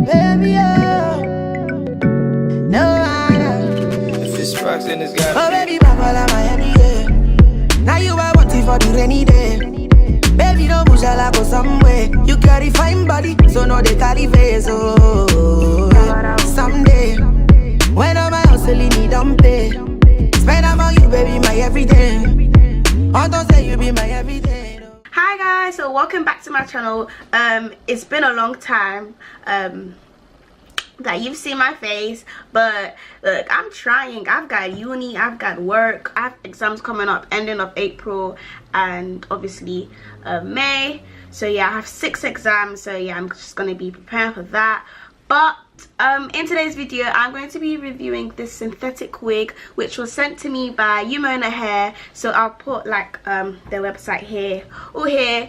baby, oh. No, If it's rocks, then it's gotta oh, be. baby, papa, like my every day. Now you are wanting for the rainy day. Baby, don't push I go somewhere. You carry fine body, so no they carry face. Oh, someday when I'm out, hustling, need don't pay. Spend I'm on you, baby, my everything. I don't say you be my everything. Hi guys, so welcome back to my channel. It's been a long time that you've seen my face, but look, I'm trying. I've got uni, I've got work, I have exams coming up ending of April and obviously May. So yeah, I have 6 exams, so yeah, I'm just going to be preparing for that. But in today's video, I'm going to be reviewing this synthetic wig which was sent to me by Umona hair. So I'll put like their website here or here,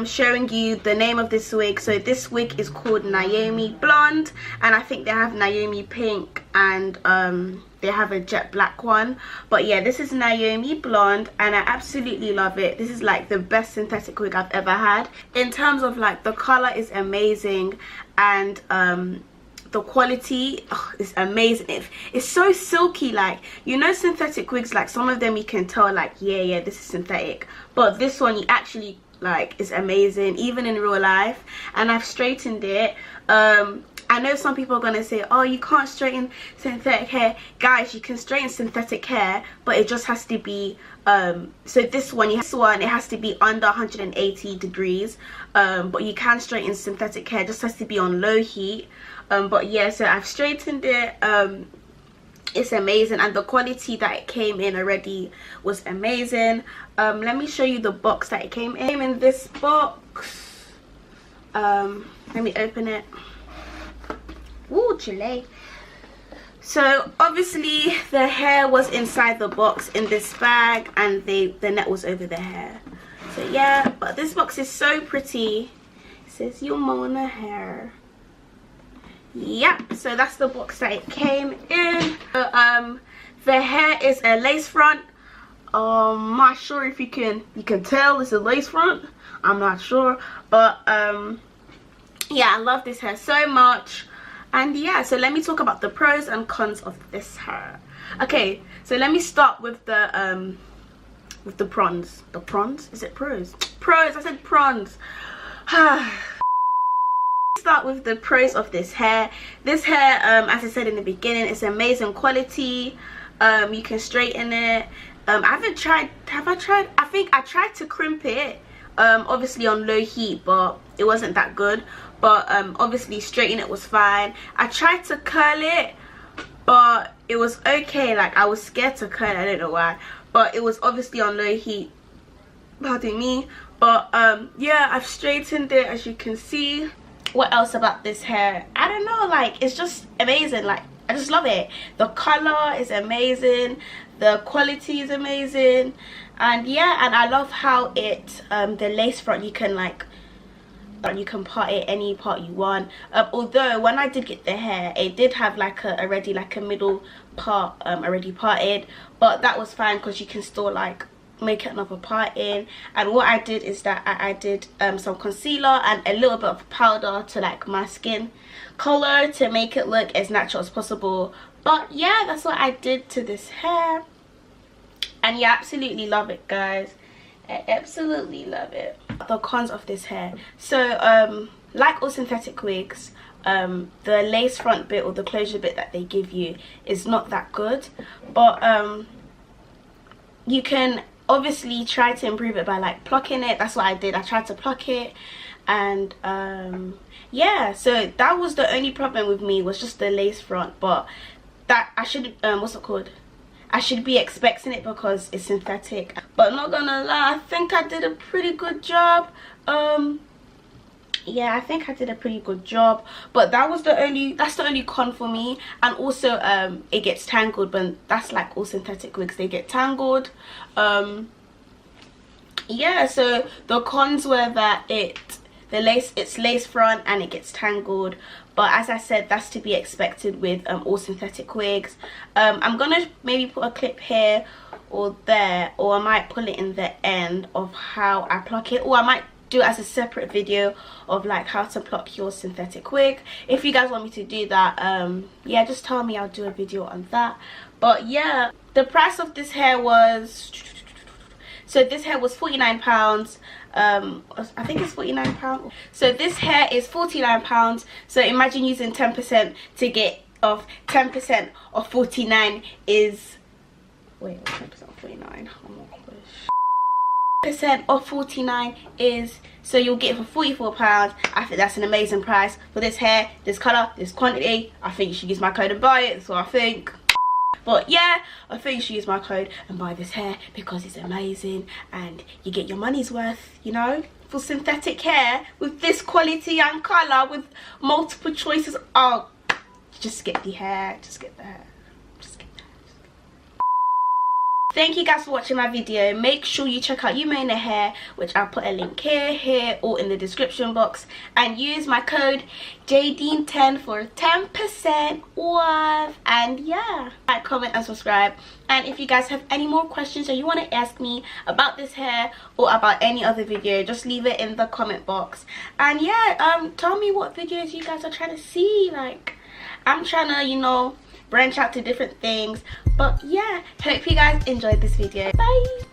showing you the name of this wig. So this wig is called Naomi Blonde, and I think they have Naomi Pink and they have a jet black one. But yeah, this is Naomi Blonde and I absolutely love it. This is like the best synthetic wig I've ever had. In terms of like the color is amazing, and the quality is amazing. It's so silky. Like, you know, synthetic wigs, like some of them you can tell like yeah this is synthetic, but this one you actually like is amazing even in real life. And I've straightened it. I know some people are gonna say, oh, you can't straighten synthetic hair. Guys, you can straighten synthetic hair, but it just has to be so this one it has to be under 180 degrees, but you can straighten synthetic hair, it just has to be on low heat. But yeah, so I've straightened it. It's amazing, and the quality that it came in already was amazing. Let me show you the box that it came in this box. Let me open it. Ooh, chile. So obviously the hair was inside the box in this bag, and the net was over the hair. So yeah, but this box is so pretty. It says Umona hair. Yep, so that's the box that it came in. So, the hair is a lace front. I'm not sure if you can tell it's a lace front. I'm not sure, but yeah, I love this hair so much. And yeah, so let me talk about the pros and cons of this hair. Okay, so let me start with the prawns. The prawns? Is it pros? Pros, I said prawns. Start with the pros of this hair. This hair, as I said in the beginning, it's amazing quality. You can straighten it. I haven't tried, have I tried? I think I tried to crimp it, obviously on low heat, but it wasn't that good. But obviously straighten it was fine. I tried to curl it, but it was okay. Like, I was scared to curl it, I don't know why, but it was obviously on low heat, pardon me. But yeah, I've straightened it, as you can see. What else about this hair? I don't know, like, it's just amazing. Like, I just love it. The color is amazing, the quality is amazing, and yeah, and I love how it the lace front, you can like you can part it any part you want. Although when I did get the hair, it did have like already a middle part already parted, but that was fine because you can still like make another part in. And what I did is that I did some concealer and a little bit of powder to like my skin color to make it look as natural as possible. But yeah, that's what I did to this hair, and yeah, absolutely love it, guys. I absolutely love it. The cons of this hair. So like all synthetic wigs, the lace front bit or the closure bit that they give you is not that good, but you can obviously try to improve it by like plucking it. That's what I did. I tried to pluck it, and yeah, so that was the only problem with me, was just the lace front. But that I should what's it called, I should be expecting it because it's synthetic. But not gonna lie, I think I did a pretty good job. Yeah, I think I did a pretty good job, but that's the only con for me. And also it gets tangled, but that's like all synthetic wigs, they get tangled. Yeah, so the cons were that it's lace front and it gets tangled, but as I said, that's to be expected with all synthetic wigs. I'm gonna maybe put a clip here or there, or I might pull it in the end of how I pluck it, or I might do it as a separate video of like how to pluck your synthetic wig. If you guys want me to do that, yeah, just tell me, I'll do a video on that. But yeah, the price of this hair was, so this hair was £49. I think it's £49. So this hair is £49. So imagine using 10% to get off 10% of 49 is, wait, 10% of 49, oh my gosh, percent of 49 is, so you'll get it for £44. I think that's an amazing price for this hair, this color, this quantity. I think you should use my code and buy it. That's what I think. But yeah, I think you should use my code and buy this hair because it's amazing and you get your money's worth, you know, for synthetic hair with this quality and color with multiple choices. Oh, just get the hair, just get the hair. Thank you guys for watching my video. Make sure you check out Umona hair, which I'll put a link here, or in the description box, and use my code Jadene10 for 10% off. And yeah, like, comment and subscribe. And if you guys have any more questions or you want to ask me about this hair or about any other video, just leave it in the comment box. And yeah, tell me what videos you guys are trying to see. Like, I'm trying to, you know, branch out to different things. But yeah, hope you guys enjoyed this video. Bye.